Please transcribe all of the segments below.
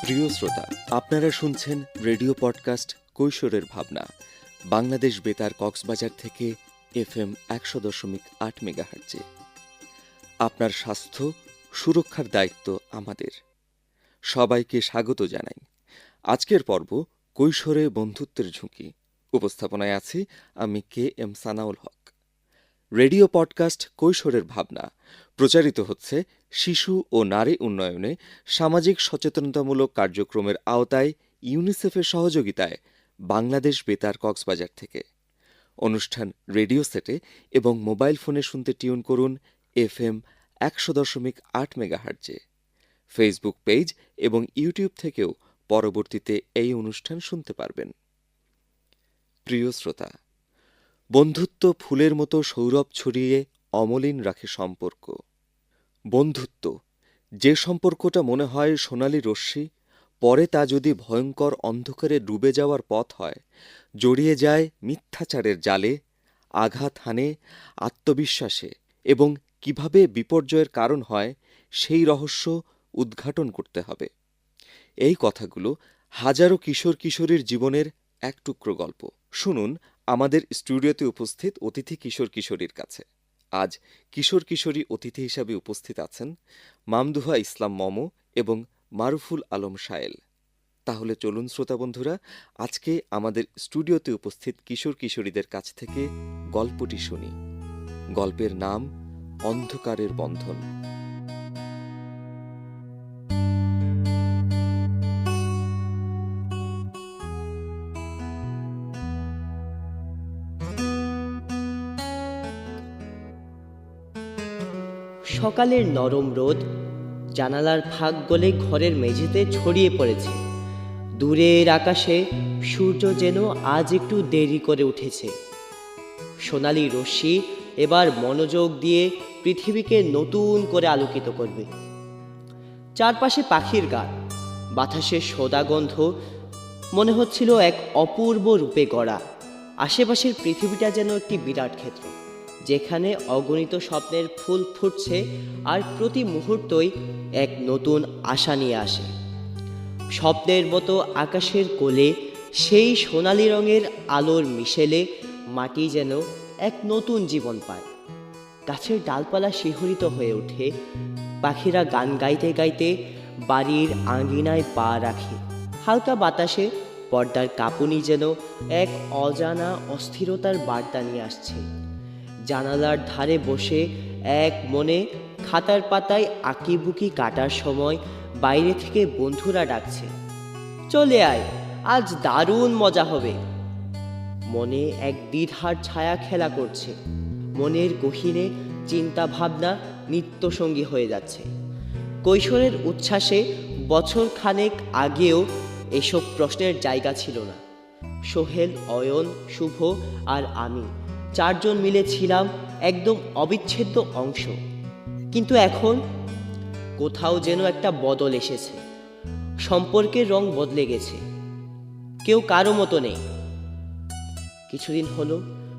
প্রিয় শ্রোতা, আপনারা শুনছেন রেডিও পডকাস্ট কৈশোরের ভাবনা, বাংলাদেশ বেতার কক্সবাজার থেকে FM 100.8 মেগাহার্টজে। আপনার স্বাস্থ্য সুরক্ষার দায়িত্ব আমাদের। সবাইকে স্বাগত জানাই। আজকের পর্ব কৈশোরে বন্ধুত্বের ঝুঁকি। উপস্থাপনায় আছি আমি KM সানাউল হক। রেডিও পডকাস্ট কৈশোরের ভাবনা প্রচারিত হচ্ছে শিশু ও নারী উন্নয়নে সামাজিক সচেতনতামূলক কার্যক্রমের আওতায় ইউনিসেফের সহযোগিতায় বাংলাদেশ বেতার কক্সবাজার থেকে। অনুষ্ঠান রেডিও সেটে এবং মোবাইল ফোনে শুনতে টিউন করুন FM 100.8 মেগাহার্টজে। ফেসবুক পেজ এবং ইউটিউব থেকেও পরবর্তীতে এই অনুষ্ঠান শুনতে পারবেন। প্রিয় শ্রোতা, বন্ধুত্ব ফুলের মতো সৌরভ ছড়িয়ে অমলিন রাখে সম্পর্ক। বন্ধুত্ব, যে সম্পর্কটা মনে হয় সোনালি রশ্মি, পরে তা যদি ভয়ঙ্কর অন্ধকারে ডুবে যাওয়ার পথ হয়, জড়িয়ে যায় মিথ্যাচারের জালে, আঘাত হানে আত্মবিশ্বাসে এবং কিভাবে বিপর্যয়ের কারণ হয়, সেই রহস্য উদ্ঘাটন করতে হবে। এই কথাগুলো হাজারো কিশোর কিশোরীর জীবনের এক টুকরো গল্প। শুনুন আমাদের স্টুডিওতে উপস্থিত অতিথি কিশোর কিশোরীর কাছে। আজ কিশোর কিশোরী অতিথি হিসাবে উপস্থিত আছেন মামদুহা ইসলাম মম এবং মারুফুল আলম সায়েল। তাহলে চলুন শ্রোতা বন্ধুরা, আজকে আমাদের স্টুডিওতে উপস্থিত কিশোর কিশোরীদের কাছ থেকে গল্পটি শুনি। গল্পের নাম অন্ধকারের বন্ধন। সকালের নরম রোদ জানালার ফাঁক গলে ঘরের মেঝেতে ছড়িয়ে পড়েছে। দূরের আকাশে সূর্য যেন আজ একটু দেরি করে উঠেছে। সোনালি রশ্মি এবার মনোযোগ দিয়ে পৃথিবীকে নতুন করে আলোকিত করবে। চারপাশে পাখির গান, বাতাসের সোদা গন্ধ, মনে হচ্ছিল এক অপূর্ব রূপে গড়া। আশেপাশের পৃথিবীটা যেন একটি বিরাট ক্ষেত্র, যেখানে অগণিত স্বপ্নের ফুল ফুটছে আর প্রতি মুহূর্তই এক নতুন আশা নিয়ে আসে। স্বপ্নের মতো আকাশের কোলে সেই সোনালি রঙের আলোর মিশেলে মাটি যেন এক নতুন জীবন পায়। গাছের ডালপালা শিহরিত হয়ে ওঠে, পাখিরা গান গাইতে গাইতে বাড়ির আঙিনায় পা রাখে। হালকা বাতাসে পর্দার কাঁপুনি যেন এক অজানা অস্থিরতার বার্তা নিয়ে আসছে। জানালার ধারে বসে এক মনে খাতার পাতায় আঁকিবুকি কাটার সময় বাইরে থেকে বন্ধুরা ডাকছে, চলে আয়, আজ দারুণ মজা হবে। মনে এক দ্বিধার ছায়া খেলা করছে। মনের গহীনে চিন্তা ভাবনা নিত্যসঙ্গী হয়ে যাচ্ছে। কৈশোরের উচ্ছ্বাসে বছর খানেক আগেও এসব প্রশ্নের জায়গা ছিল না। সোহেল, অয়ন, শুভ আর আমি চারজন মিলে ছিলাম একদম অবিচ্ছেদ্য অংশ। কিন্তু এখন কোথাও যেন একটা বদল এসেছে। সম্পর্কের রং বদলে গেছে, কেউ কারো মতো নেই। কিছুদিন হলো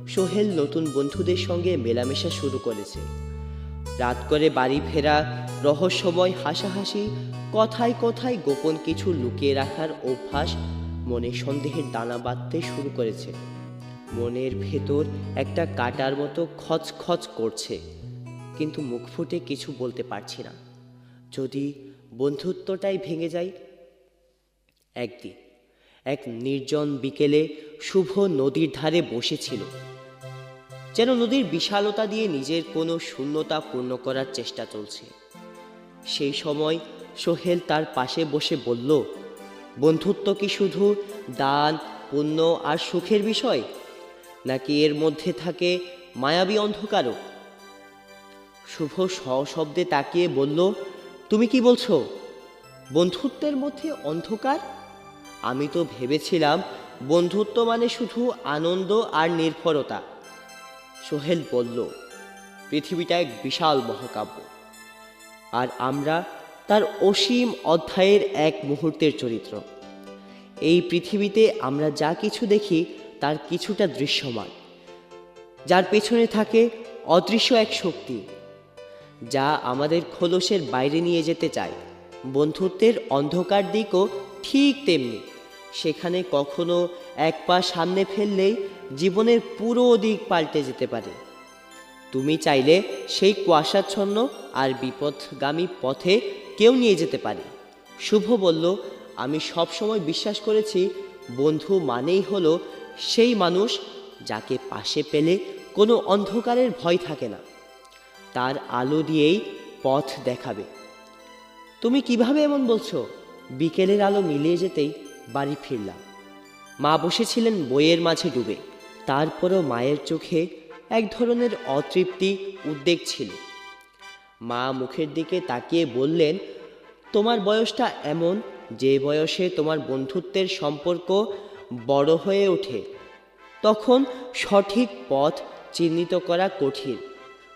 সোহেল নতুন বন্ধুদের সঙ্গে মেলামেশা শুরু করেছে। রাত করে বাড়ি ফেরা, রহস্যময় হাসাহাসি, কথায় কথায় গোপন কিছু লুকিয়ে রাখার অভ্যাস মনে সন্দেহের দানা বাঁধতে শুরু করেছে। মনের ভেতর একটা কাঁটার মতো খচখচ করছে, কিন্তু মুখ ফুটে কিছু বলতে পারছি না। যদি বন্ধুত্বটাই ভেঙে যায়। একদিন এক নির্জন বিকেলে শুভ নদীর ধারে বসেছিল, যেন নদীর বিশালতা দিয়ে নিজের কোনো শূন্যতা পূর্ণ করার চেষ্টা চলছে। সেই সময় সোহেল তার পাশে বসে বলল, বন্ধুত্ব কি শুধু দান, পুণ্য আর সুখের বিষয়, নাকি এর মধ্যে থাকে মায়াবী অন্ধকারও? শুভ সশব্দে তাকিয়ে বলল, তুমি কি বলছো? বন্ধুত্বের মধ্যে অন্ধকার? আমি তো ভেবেছিলাম বন্ধুত্ব মানে শুধু আনন্দ আর নির্ভরতা। সোহেল বলল, পৃথিবীটা এক বিশাল মহাকাব্য, আর আমরা তার অসীম অধ্যায়ের এক মুহূর্তের চরিত্র। এই পৃথিবীতে আমরা যা কিছু দেখি তার কিছুটা দৃশ্যমান, যার পেছনে থাকে অদৃশ্য এক শক্তি, যা আমাদের খোলসের বাইরে নিয়ে যেতে চায়, বন্ধুত্বের অন্ধকার দিকও ঠিক তেমনি। সেখানে কখনো এক পা সামনে ফেললেই জীবনের পুরো দিক পাল্টে যেতে পারে। তুমি চাইলে সেই কুয়াশাচ্ছন্ন আর বিপথগামী পথে কেউ নিয়ে যেতে পারে। শুভ বলল, আমি সবসময় বিশ্বাস করেছি বন্ধু মানেই হলো সেই মানুষ যাকে পাশে পেলে কোনো অন্ধকারের ভয় থাকে না, তার আলো দিয়েই পথ দেখাবে। তুমি কিভাবে এমন বলছো? বিকেলের আলো মিলিয়ে যেতেই বাড়ি ফিরলাম। মা বসেছিলেন বইয়ের মাঝে ডুবে। তারপরও মায়ের চোখে এক ধরনের অতৃপ্তি, উদ্বেগ ছিল। মা মুখের দিকে তাকিয়ে বললেন, তোমার বয়সটা এমন যে বয়সে তোমার বন্ধুত্বের সম্পর্ক বড় হয়ে ওঠে। তখন সঠিক পথ চিহ্নিত করা কঠিন।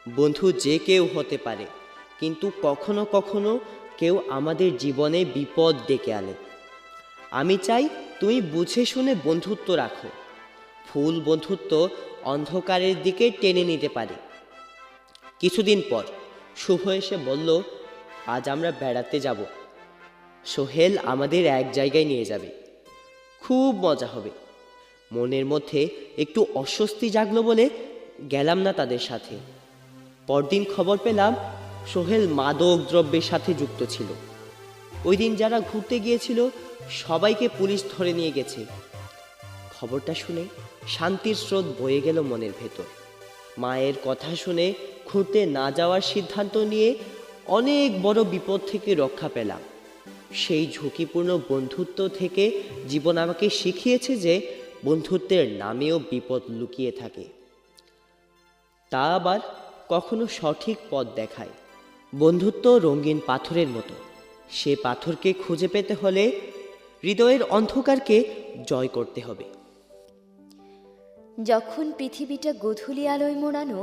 বন্ধু যে কেউ হতে পারে, কিন্তু কখনো কখনো কেউ আমাদের জীবনে বিপদ ডেকে আনে। আমি চাই তুমি বুঝে শুনে বন্ধুত্ব রাখো। ফুল বন্ধুত্ব অন্ধকারের দিকে টেনে নিতে পারে। কিছুদিন পর শুভ এসে বলল, আজ আমরা বেড়াতে যাব। সোহেল আমাদের এক জায়গায় নিয়ে যাবে, খুব মজা হবে। মনের মধ্যে একটু অস্বস্তি জাগলো বলে গেলাম না তাদের সাথে। পরদিন খবর পেলাম সোহেল মাদক দ্রব্যের সাথে যুক্ত ছিল। ওই দিন যারা ঘুরতে গিয়েছিল সবাইকে পুলিশ ধরে নিয়ে গেছে। খবরটা শুনে শান্তির স্রোত বয়ে গেল মনের ভেতর। মায়ের কথা শুনে ঘুরতে না যাওয়ার সিদ্ধান্ত নিয়ে অনেক বড় বিপদ থেকে রক্ষা পেলাম। সেই ঝুঁকিপূর্ণ বন্ধুত্ব থেকে জীবন আমাকে শিখিয়েছে যে বন্ধুত্বের নামেও বিপদ লুকিয়ে থাকে, তা আবার কখনো সঠিক পথ দেখায়। বন্ধুত্ব রঙিন পাথরের মতো। সে পাথরকে খুঁজে পেতে হলে হৃদয়ের অন্ধকারকে জয় করতে হবে। যখন পৃথিবীটা গোধূলি আলোয় মোড়ানো,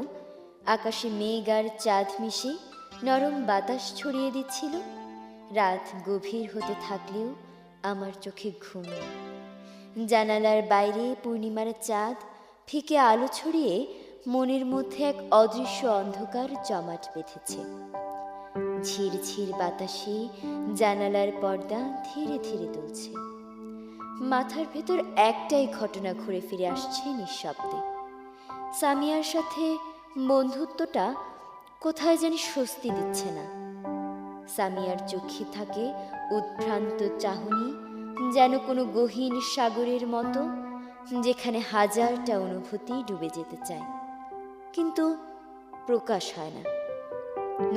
আকাশে মেঘ আর চাঁদ মিশে নরম বাতাস ছড়িয়ে দিচ্ছিল, রাত গভীর হতে থাকলেও আমার চোখে ঘুম নেই। জানালার বাইরে পূর্ণিমার চাঁদ ফিকে আলো ছড়িয়ে মনের মধ্যে এক অদৃশ্য অন্ধকার জমাট বেঁধেছে। ঝিরঝির বাতাসে জানালার পর্দা ধীরে ধীরে দুলছে। মাথার ভেতর একটাই ঘটনা ঘুরে ফিরে আসছে নিঃশব্দে। সামিয়ার সাথে বন্ধুত্বটা কোথায় জানি স্বস্তি দিচ্ছে না। সামিয়ার চোখে থাকে উদ্ভ্রান্ত চাহনি, যেন কোনো গহীন সাগরের মতো, যেখানে হাজারটা অনুভূতি ডুবে যেতে চায়, কিন্তু প্রকাশ হয় না।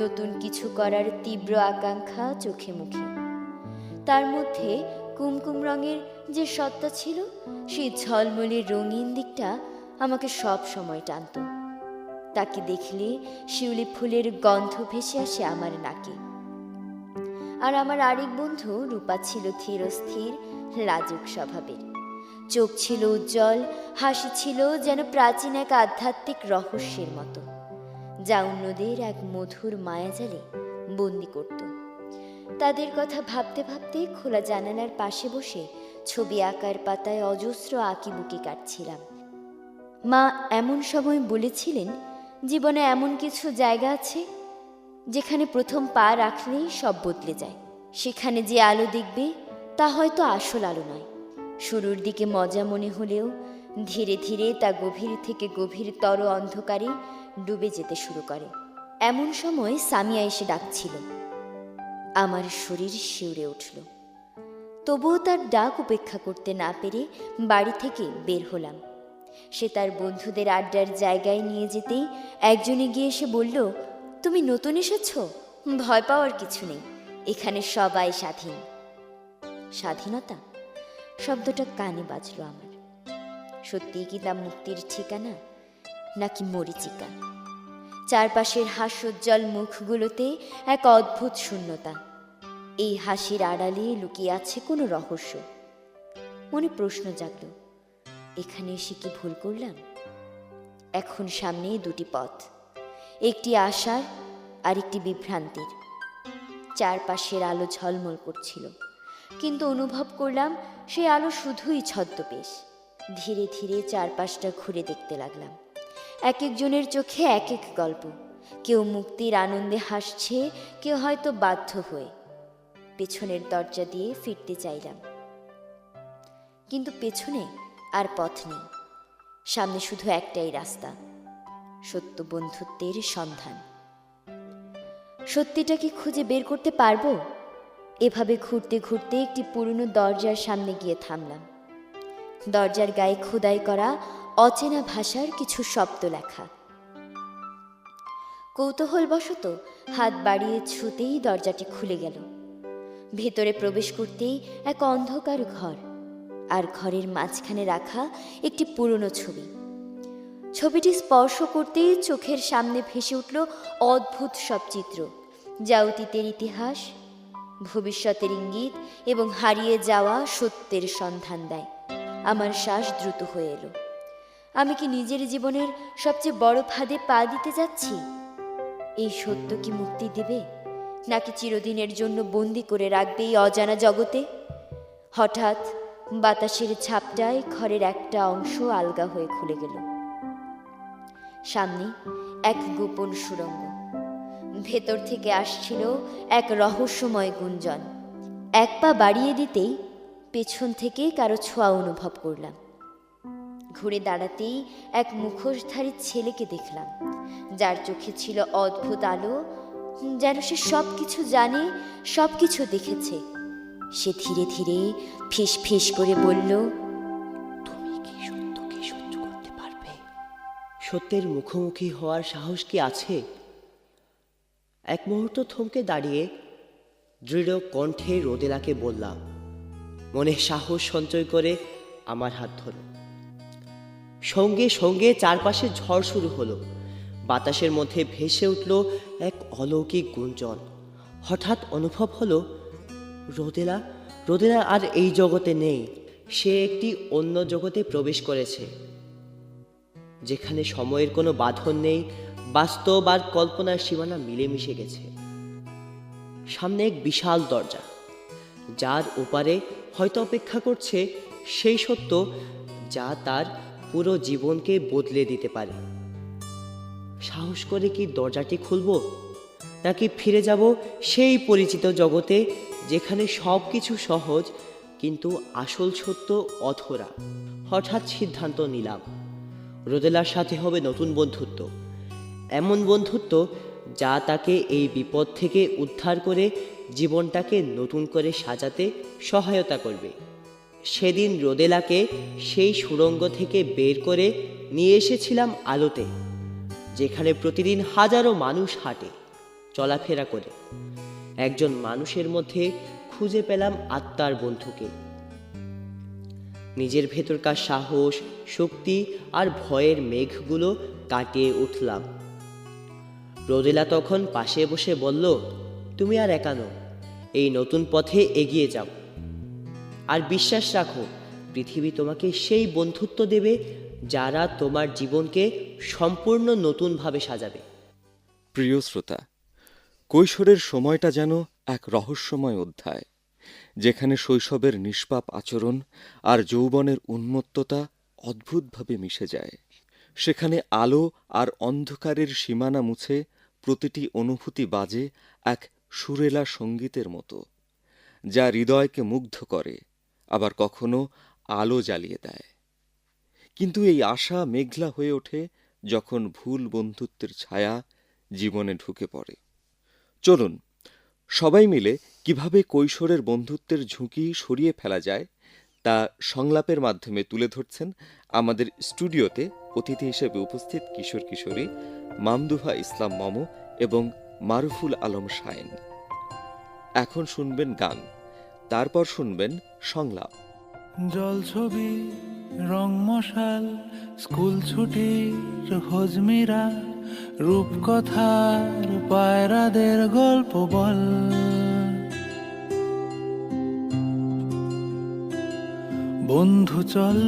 নতুন কিছু করার তীব্র আকাঙ্ক্ষা চোখে মুখে। তার মধ্যে কুমকুম রঙের যে সত্তা ছিল, সেই ঝলমলে রঙিন দিকটা আমাকে সব সময় টানত। তাকে দেখলে শিউলি ফুলের গন্ধ ভেসে আসে আমার নাকে। আর আমার আরেক বন্ধু রূপা ছিল ধীরস্থির, লাজুক স্বভাবের। চোখ ছিল উজ্জ্বল, হাসি ছিল যেন প্রাচীন এক আধ্যাত্মিক রহস্যের মতো, যা অন্যদের এক মধুর মায়াজালে বন্দি করত। তাদের কথা ভাবতে ভাবতে খোলা জানালার পাশে বসে ছবি আঁকার পাতায় অজস্র আঁকিবুকি কাটছিলাম। মা এমন সময় বলেছিলেন, জীবনে এমন কিছু জায়গা আছে যেখানে প্রথম পা রাখলেই সব বদলে যায়। সেখানে যে আলো দেখবে তা হয়তো আসল আলো নয়। শুরুর দিকে মজা মনে হলেও ধীরে ধীরে তা গভীর থেকে গভীরতর অন্ধকারে ডুবে যেতে শুরু করে। এমন সময় সামিয়া এসে ডাকছিল। আমার শরীর শিউরে উঠল। তবুও তার ডাক উপেক্ষা করতে না পেরে বাড়ি থেকে বের হলাম। সে তার বন্ধুদের আড্ডার জায়গায় নিয়ে যেতেই একজনে গিয়ে এসে বলল, তুমি নতুন এসেছ, ভয় পাওয়ার কিছু নেই, এখানে সবাই স্বাধীন। স্বাধীনতা শব্দটা কানে বাজলো আমার। সত্যিই কি তা মুক্তির ঠিকানা, নাকি মরীচিকা? চারপাশের হাস্যোজ্জ্বল মুখগুলোতে এক অদ্ভুত শূন্যতা। এই হাসির আড়ালে লুকিয়ে আছে কোনো রহস্য। মনে প্রশ্ন জাগল, এখানে এসে কি ভুল করলাম? এখন সামনে দুটি পথ, একটি আশার আর একটি বিভ্রান্তির। চারপাশের আলো ঝলমল করছিল, কিন্তু অনুভব করলাম সেই আলো শুধুই ছদ্মবেশ। ধীরে ধীরে চারপাশটা ঘুরে দেখতে লাগলাম। এক একজনের চোখে এক এক গল্প। কেউ মুক্তির আনন্দে হাসছে, কেউ হয়তো বাধ্য হয়ে। পেছনের দরজা দিয়ে ফিরতে চাইলাম, কিন্তু পেছনে আর পথ নেই। সামনে শুধু একটাই রাস্তা, সত্য বন্ধুত্বের সন্ধান। সত্যিটা কি খুঁজে বের করতে পারবো? এভাবে ঘুরতে ঘুরতে একটি পুরনো দরজার সামনে গিয়ে থামলাম। দরজার গায়ে খোদাই করা অচেনা ভাষার কিছু শব্দ লেখা। কৌতূহলবশত হাত বাড়িয়ে ছুঁতেই দরজাটি খুলে গেল। ভেতরে প্রবেশ করতেই এক অন্ধকার ঘর, আর ঘরের মাঝখানে রাখা একটি পুরনো ছবি। ছবিটি স্পর্শ করতেই চোখের সামনে ভেসে উঠল অদ্ভুত সব চিত্র, যা অতীতের ইতিহাস, ভবিষ্যতের ইঙ্গিত এবং হারিয়ে যাওয়া সত্যের সন্ধান দেয়। আমার শ্বাস দ্রুত হয়ে এলো। আমি কি নিজের জীবনের সবচেয়ে বড় ফাঁদে পা দিতে যাচ্ছি? এই সত্য কি মুক্তি দেবে, নাকি চিরদিনের জন্য বন্দি করে রাখবে এই অজানা জগতে? হঠাৎ বাতাসের ঝাপটায় ঘরের একটা অংশ আলগা হয়ে খুলে গেল। সামনে এক গোপন সুড়ঙ্গ। ভেতর থেকে আসছিল এক রহস্যময় গুঞ্জন। এক পা বাড়িয়ে দিতেই পেছন থেকে কারো ছোঁয়া অনুভব করলাম। ঘুরে দাঁড়াতেই এক মুখোশধারী ছেলেকে দেখলাম, যার চোখে ছিল অদ্ভুত আলো, যেন সে সব কিছু জানে, সব কিছু দেখেছে। সে ধীরে ধীরে ফিস ফিস করে বলল, তুমি কি সত্যকে সহ্য করতে পারবে? সত্যের মুখোমুখি হওয়ার সাহস কি আছে? এক মুহূর্ত থমকে দাঁড়িয়ে দৃঢ় কণ্ঠে রোদেলাকে বললাম। মনে সাহস সঞ্চয় করে আমার হাত ধরো। সঙ্গে সঙ্গে চারপাশে ঝড় শুরু হলো। বাতাসের মধ্যে ভেসে উঠল এক অলৌকিক গুঞ্জন। হঠাৎ অনুভব হলো রোদেলা রোদেলা আর এই জগতে নেই। সে একটি অন্য জগতে প্রবেশ করেছে, যেখানে সময়ের কোনো বাঁধন নেই, বাস্তব আর কল্পনার সীমানা মিলেমিশে গেছে। সামনে এক বিশাল দরজা, যার ওপারে হয়তো অপেক্ষা করছে সেই সত্য যা তার পুরো জীবনকে বদলে দিতে পারে। সাহস করে কি দরজাটি খুলব, নাকি ফিরে যাব সেই পরিচিত জগতে যেখানে সব কিছু সহজ কিন্তু আসল সত্য অধরা? হঠাৎ সিদ্ধান্ত নিলাম, রোদেলার সাথে হবে নতুন বন্ধুত্ব। এমন বন্ধুত্ব যা তাকে এই বিপদ থেকে উদ্ধার করে জীবনটাকে নতুন করে সাজাতে সহায়তা করবে। সেদিন রোদেলাকে সেই সুড়ঙ্গ থেকে বের করে নিয়ে এসেছিলাম আলোতে, যেখানে প্রতিদিন হাজারো মানুষ হাঁটে, চলাফেরা করে। একজন মানুষের মধ্যে খুঁজে পেলাম আত্মার বন্ধুকে। নিজের ভেতরকার সাহস, শক্তি আর ভয়ের মেঘগুলো কাটিয়ে উঠলাম। রোদেলা তখন পাশে বসে বলল, তুমি আর একা নও, এই নতুন পথে এগিয়ে যাও। আর বিশ্বাস রাখো, পৃথিবী তোমাকে সেই বন্ধুত্ব দেবে যারা তোমার জীবনকে সম্পূর্ণ নতুনভাবে সাজাবে। প্রিয় শ্রোতা, কৈশোরের সময়টা যেন এক রহস্যময় অধ্যায়, যেখানে শৈশবের নিষ্পাপ আচরণ আর যৌবনের উন্মত্ততা অদ্ভুতভাবে মিশে যায়। সেখানে আলো আর অন্ধকারের সীমানা মুছে প্রতিটি অনুভূতি বাজে এক সুরেলা সঙ্গীতের মতো, যা হৃদয়কে মুগ্ধ করে, আবার কখনো আলো জ্বালিয়ে দেয়। কিন্তু এই আশা মেঘলা হয়ে ওঠে যখন ভুল বন্ধুত্বের ছায়া জীবনে ঢুকে পড়ে। চলুন সবাই মিলে কিভাবে কৈশোরের বন্ধুত্বের ঝুঁকি সরিয়ে ফেলা যায় তা সংলাপের মাধ্যমে তুলে ধরছেন আমাদের স্টুডিওতে অতিথি হিসেবে উপস্থিত কিশোর কিশোরী মামদুহা ইসলাম মম এবং মারুফুল আলম শায়েন। এখন শুনবেন গান, তারপর শুনবেন সংলাপ। জলছবি, রং মশাল, স্কুল ছুটির হজমিরা, রূপকথার পায়রাদের গল্প বল। বন্ধু চল,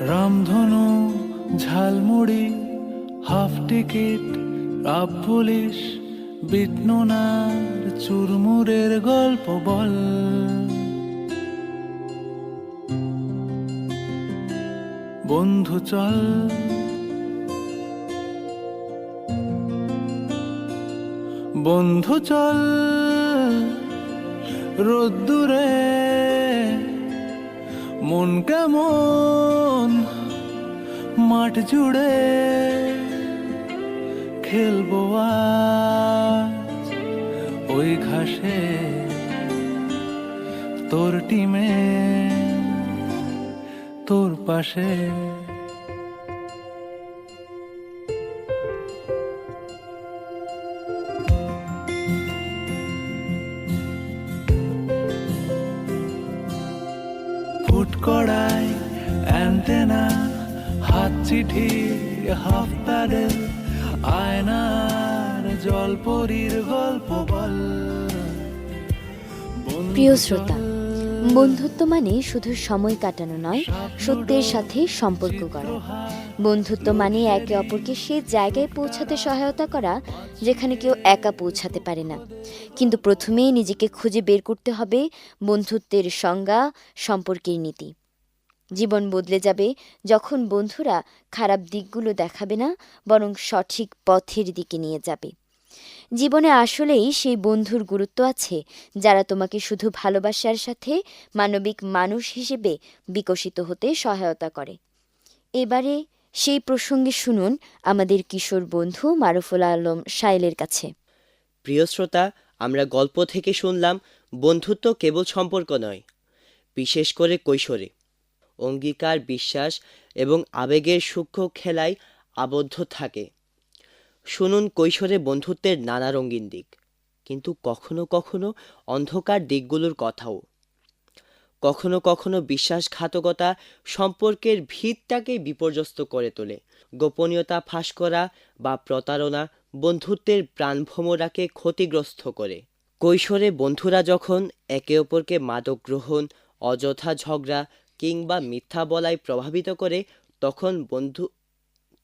রামধনু, ঝালমুড়ি, হাফ টিকিট, রাব পুলিশ, বিটনুনার চুরমুরের গল্প বল। বন্ধু চল, বন্ধু চল রোদ্দুরে, মন কেমন মাঠ জুড়ে, খেলবো আজ ওই ঘাসে তোর টিমে তোর পাশে। ফুট কড়াই অ্যান্টেনা, হাত চিঠি হাফ প্যাডেল, আয়নার জলপরীর গল্প বল। প্রিয় শ্রোতা, বন্ধুত্ব মানে শুধু সময় কাটানো নয়, সত্যের সাথে সম্পর্ক করা। বন্ধুত্ব মানে একে অপরকে সে জায়গায় পৌঁছাতে সহায়তা করা যেখানে কেউ একা পৌঁছাতে পারে না। কিন্তু প্রথমেই নিজেকে খুঁজে বের করতে হবে বন্ধুত্বের সংজ্ঞা, সম্পর্কের নীতি। জীবন বদলে যাবে যখন বন্ধুরা খারাপ দিকগুলো দেখাবে না, বরং সঠিক পথের দিকে নিয়ে যাবে। জীবনে আসলেই সেই বন্ধুর গুরুত্ব আছে যারা তোমাকে শুধু ভালোবাসার সাথে মানবিক মানুষ হিসেবে বিকশিত হতে সহায়তা করে। এবারে সেই প্রসঙ্গে শুনুন আমাদের কিশোর বন্ধু মারুফুল আলম সাইলের কাছে। প্রিয় শ্রোতা, আমরা গল্প থেকে শুনলাম বন্ধুত্ব কেবল সম্পর্ক নয়, বিশেষ করে কৈশোরে অঙ্গীকার, বিশ্বাস এবং আবেগের সূক্ষ্ম খেলায় আবদ্ধ থাকে। শুনুন কৈশোরে বন্ধুত্বের নানা রঙিন দিক, কিন্তু কখনো কখনো অন্ধকার দিকগুলোর কথাও। কখনো কখনো বিশ্বাসঘাতকতা সম্পর্কের ভিতটাকে বিপর্যস্ত করে তোলে। গোপনীয়তা ফাঁস করা বা প্রতারণা বন্ধুত্বের প্রাণভোমরাকে ক্ষতিগ্রস্ত করে। কৈশোরে বন্ধুরা যখন একে অপরকে মাদক গ্রহণ, অযথা ঝগড়া কিংবা মিথ্যা বলায় প্রভাবিত করে,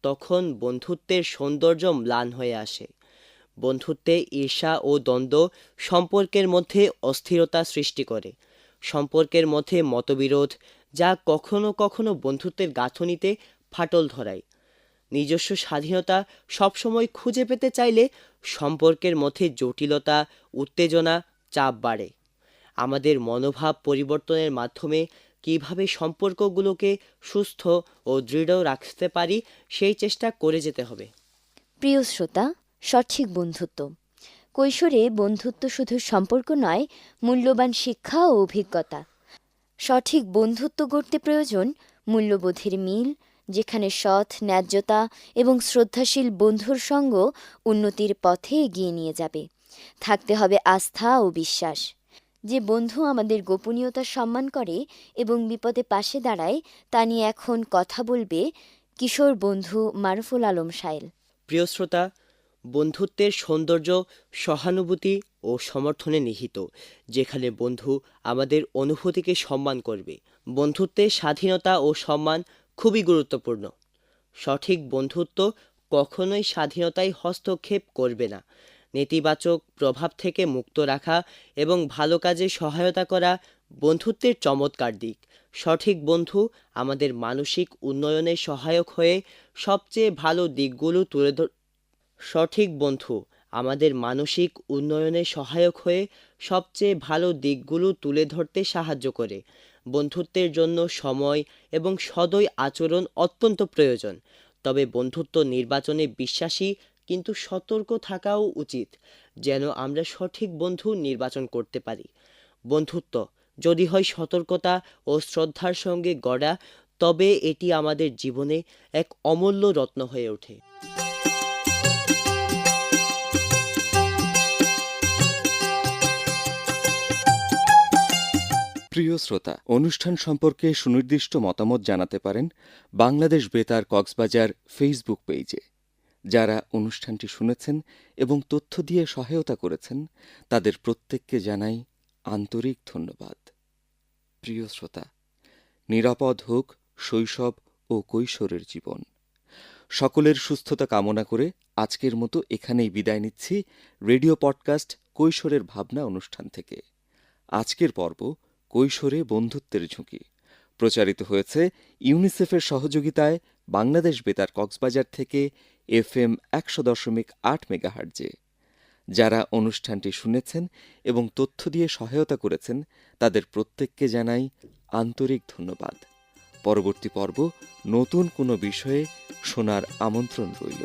তখন বন্ধুত্বের সৌন্দর্য ম্লান হয়ে আসে। বন্ধুত্বে ঈর্ষা ও দ্বন্দ্ব সম্পর্কের মধ্যে অস্থিরতা সৃষ্টি করে। সম্পর্কের মধ্যে মতবিরোধ, যা কখনো কখনো বন্ধুত্বের গাঁথনিতে ফাটল ধরায়। নিজস্ব স্বাধীনতা সবসময় খুঁজে পেতে চাইলে সম্পর্কের মধ্যে জটিলতা, উত্তেজনা, চাপ বাড়ে। আমাদের মনোভাব পরিবর্তনের মাধ্যমে কিভাবে সম্পর্কগুলোকে সুস্থ ও দৃঢ় রাখতে পারি সেই চেষ্টা করে যেতে হবে। প্রিয় শ্রোতা, সঠিক বন্ধুত্ব। কৈশোরে বন্ধুত্ব শুধু সম্পর্ক নয়, মূল্যবান শিক্ষা ও অভিজ্ঞতা। সঠিক বন্ধুত্ব গড়তে প্রয়োজন মূল্যবোধের মিল, যেখানে সৎ, ন্যায্যতা এবং শ্রদ্ধাশীল বন্ধুর সঙ্গ উন্নতির পথে এগিয়ে নিয়ে যাবে। থাকতে হবে আস্থা ও বিশ্বাস। যে বন্ধু আমাদের গোপনীয়তা সম্মান করে এবং বিপদে পাশে দাঁড়ায়, তা নিয়ে এখন কথা বলবে কিশোর বন্ধু মারুফুল আলম সাইল। প্রিয় শ্রোতা, বন্ধুত্বের সৌন্দর্য সহানুভূতি ও সমর্থনে নিহিত। যেখানে বন্ধু আমাদের অনুভূতিকে সম্মান করবে। বন্ধুত্বের স্বাধীনতা ও সম্মান খুবই গুরুত্বপূর্ণ। সঠিক বন্ধুত্ব কখনোই স্বাধীনতায় হস্তক্ষেপ করবে না। নেতিবাচক প্রভাব থেকে মুক্ত রাখা এবং ভালো কাজে সহায়তা করা বন্ধুত্বের চমৎকার দিক। সঠিক বন্ধু আমাদের মানসিক উন্নয়নে সহায়ক হয়ে সবচেয়ে ভালো দিকগুলো সঠিক বন্ধু আমাদের মানসিক উন্নয়নে সহায়ক হয়ে সবচেয়ে ভালো দিকগুলো তুলে ধরতে সাহায্য করে। বন্ধুত্বের জন্য সময় এবং সদয় আচরণ অত্যন্ত প্রয়োজন। তবে বন্ধুত্ব নির্বাচনে বিশ্বাসী কিন্তু সতর্ক থাকাও উচিত, যেন আমরা সঠিক বন্ধু নির্বাচন করতে পারি। বন্ধুত্ব যদি হয় সতর্কতা ও শ্রদ্ধার সঙ্গে গড়া, তবে এটি আমাদের জীবনে এক অমূল্য রত্ন হয়ে ওঠে। প্রিয় শ্রোতা, অনুষ্ঠান সম্পর্কে সুনির্দিষ্ট মতামত জানাতে পারেন বাংলাদেশ বেতার কক্সবাজার ফেসবুক পেজে। যারা অনুষ্ঠানটি শুনেছেন এবং তথ্য দিয়ে সহায়তা করেছেন, তাদের প্রত্যেককে জানাই আন্তরিক ধন্যবাদ। প্রিয় শ্রোতা, নিরাপদ হোক শৈশব ও কৈশোরের জীবন। সকলের সুস্থতা কামনা করে আজকের মতো এখানেই বিদায় নিচ্ছি রেডিও পডকাস্ট কৈশোরের ভাবনা অনুষ্ঠান থেকে। আজকের পর্ব কৈশোরে বন্ধুত্বের ঝুঁকি প্রচারিত হয়েছে ইউনিসেফের সহযোগিতায় বাংলাদেশ বেতার কক্সবাজার থেকে FM 100.8 মেগাহার্টজে। যারা অনুষ্ঠানটি শুনেছেন এবং তথ্য দিয়ে সহায়তা করেছেন তাদের প্রত্যেককে জানাই আন্তরিক ধন্যবাদ। পরবর্তী পর্ব নতুন কোনো বিষয়ে শোনার আমন্ত্রণ রইল।